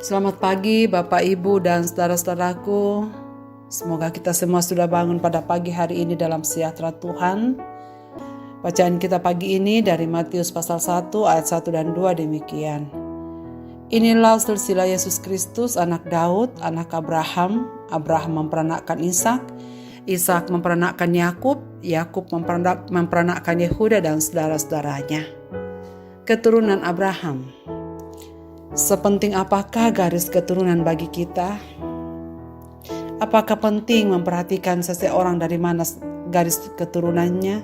Selamat pagi Bapak, Ibu, dan saudara-saudaraku. Semoga kita semua sudah bangun pada pagi hari ini dalam sejahtera Tuhan. Bacaan kita pagi ini dari Matius pasal 1 ayat 1 dan 2 demikian. Inilah silsilah Yesus Kristus, anak Daud, anak Abraham. Abraham memperanakkan Ishak, Ishak memperanakkan Yakub, Yakub memperanakkan Yehuda dan saudara-saudaranya. Keturunan Abraham. Sepenting apakah garis keturunan bagi kita? Apakah penting memperhatikan seseorang dari mana garis keturunannya?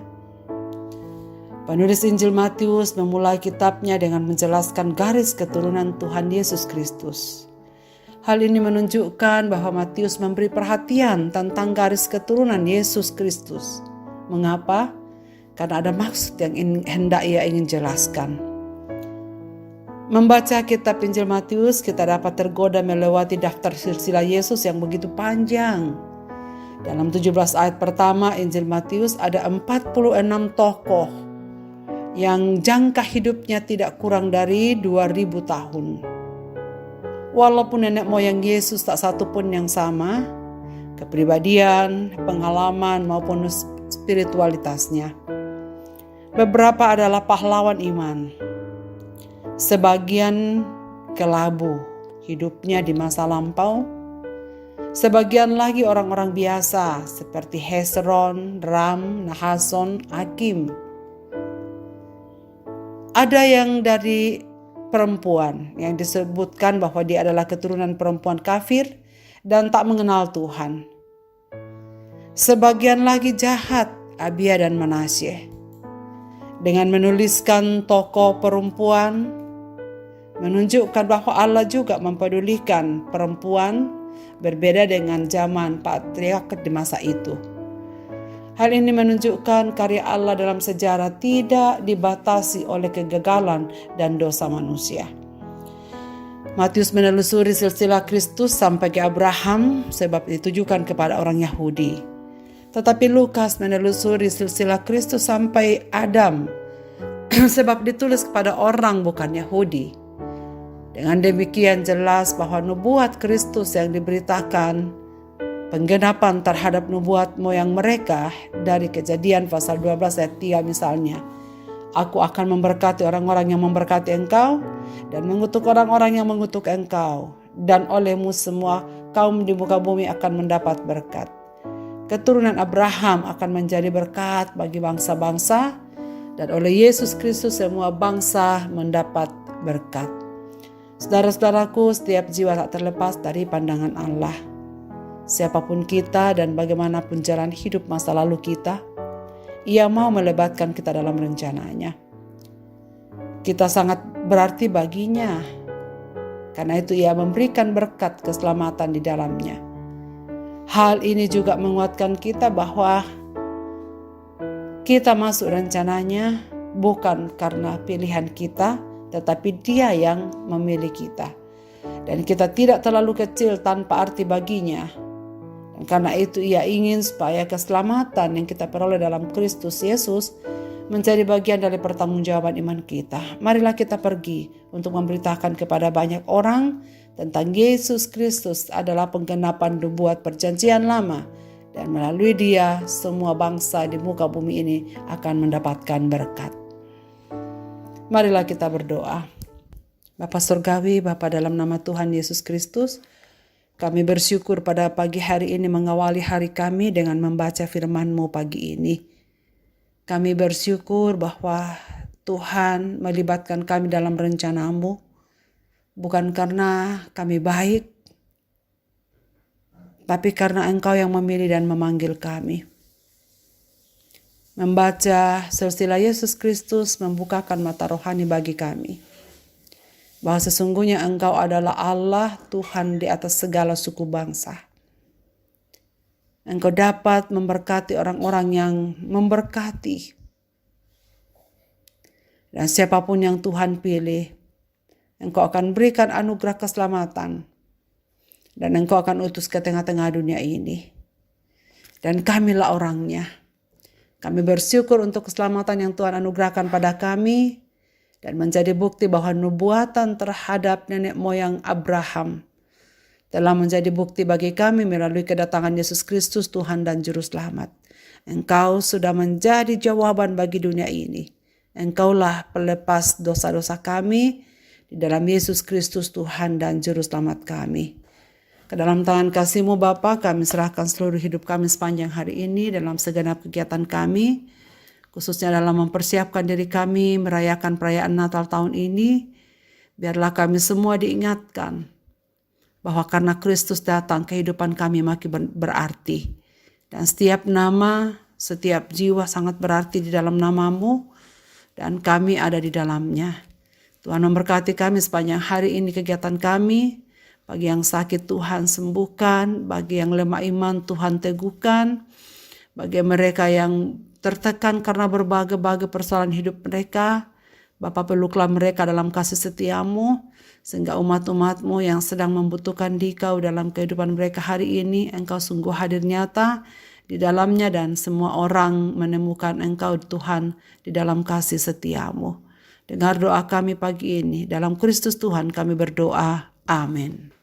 Penulis Injil Matius memulai kitabnya dengan menjelaskan garis keturunan Tuhan Yesus Kristus. Hal ini menunjukkan bahwa Matius memberi perhatian tentang garis keturunan Yesus Kristus. Mengapa? Karena ada maksud yang hendak ia ingin jelaskan. Membaca kitab Injil Matius, kita dapat tergoda melewati daftar silsilah Yesus yang begitu panjang. Dalam 17 ayat pertama Injil Matius ada 46 tokoh yang jangka hidupnya tidak kurang dari 2000 tahun. Walaupun nenek moyang Yesus tak satu pun yang sama, kepribadian, pengalaman maupun spiritualitasnya. Beberapa adalah pahlawan iman. Sebagian kelabu hidupnya di masa lampau. Sebagian lagi orang-orang biasa seperti Hezron, Ram, Nahason, Hakim. Ada yang dari perempuan yang disebutkan bahwa dia adalah keturunan perempuan kafir dan tak mengenal Tuhan. Sebagian lagi jahat, Abia dan Manasye. Dengan menuliskan tokoh perempuan, menunjukkan bahwa Allah juga mempedulikan perempuan, berbeda dengan zaman patriark di masa itu. Hal ini menunjukkan karya Allah dalam sejarah tidak dibatasi oleh kegagalan dan dosa manusia. Matius menelusuri silsilah Kristus sampai ke Abraham sebab ditujukan kepada orang Yahudi. Tetapi Lukas menelusuri silsilah Kristus sampai Adam sebab ditulis kepada orang bukan Yahudi. Dengan demikian jelas bahwa nubuat Kristus yang diberitakan, penggenapan terhadap nubuat moyang mereka dari Kejadian pasal 12 ayat 3 misalnya. Aku akan memberkati orang-orang yang memberkati engkau dan mengutuk orang-orang yang mengutuk engkau. Dan olehmu semua kaum di muka bumi akan mendapat berkat. Keturunan Abraham akan menjadi berkat bagi bangsa-bangsa dan oleh Yesus Kristus semua bangsa mendapat berkat. Saudara-saudaraku, setiap jiwa tak terlepas dari pandangan Allah. Siapapun kita dan bagaimanapun jalan hidup masa lalu kita, Ia mau melebatkan kita dalam rencananya. Kita sangat berarti baginya. Karena itu Ia memberikan berkat keselamatan di dalamnya. Hal ini juga menguatkan kita bahwa kita masuk rencananya bukan karena pilihan kita, tetapi Dia yang memilih kita. Dan kita tidak terlalu kecil tanpa arti baginya. Dan karena itu Ia ingin supaya keselamatan yang kita peroleh dalam Kristus Yesus menjadi bagian dari pertanggungjawaban iman kita. Marilah kita pergi untuk memberitakan kepada banyak orang tentang Yesus Kristus adalah penggenapan nubuat perjanjian lama. Dan melalui Dia semua bangsa di muka bumi ini akan mendapatkan berkat. Marilah kita berdoa. Bapa Surgawi, Bapa dalam nama Tuhan Yesus Kristus, kami bersyukur pada pagi hari ini mengawali hari kami dengan membaca firman-Mu pagi ini. Kami bersyukur bahwa Tuhan melibatkan kami dalam rencana-Mu, bukan karena kami baik, tapi karena Engkau yang memilih dan memanggil kami. Membaca silsilah Yesus Kristus membukakan mata rohani bagi kami. Bahwa sesungguhnya Engkau adalah Allah Tuhan di atas segala suku bangsa. Engkau dapat memberkati orang-orang yang memberkati. Dan siapapun yang Tuhan pilih, Engkau akan berikan anugerah keselamatan. Dan Engkau akan utus ke tengah-tengah dunia ini. Dan kamilah orangnya. Kami bersyukur untuk keselamatan yang Tuhan anugerahkan pada kami. dan menjadi bukti bahwa nubuatan terhadap nenek moyang Abraham telah menjadi bukti bagi kami melalui kedatangan Yesus Kristus Tuhan dan Juru Selamat. Engkau sudah menjadi jawaban bagi dunia ini. Engkaulah pelepas dosa-dosa kami di dalam Yesus Kristus Tuhan dan Juru Selamat kami. Ke dalam tangan kasih-Mu Bapa, kami serahkan seluruh hidup kami sepanjang hari ini dalam segenap kegiatan kami, khususnya dalam mempersiapkan diri kami merayakan perayaan Natal tahun ini. Biarlah kami semua diingatkan bahwa karena Kristus datang, kehidupan kami makin berarti. Dan setiap nama, setiap jiwa sangat berarti di dalam nama-Mu, dan kami ada di dalamnya. Tuhan memberkati kami sepanjang hari ini kegiatan kami. Bagi yang sakit Tuhan sembuhkan, bagi yang lemah iman Tuhan teguhkan, bagi mereka yang tertekan karena berbagai-bagai persoalan hidup mereka, Bapa peluklah mereka dalam kasih setia-Mu, sehingga umat-umat-Mu yang sedang membutuhkan Dikau dalam kehidupan mereka hari ini, Engkau sungguh hadir nyata di dalamnya, dan semua orang menemukan Engkau Tuhan di dalam kasih setia-Mu. Dengar doa kami pagi ini, dalam Kristus Tuhan kami berdoa, amin.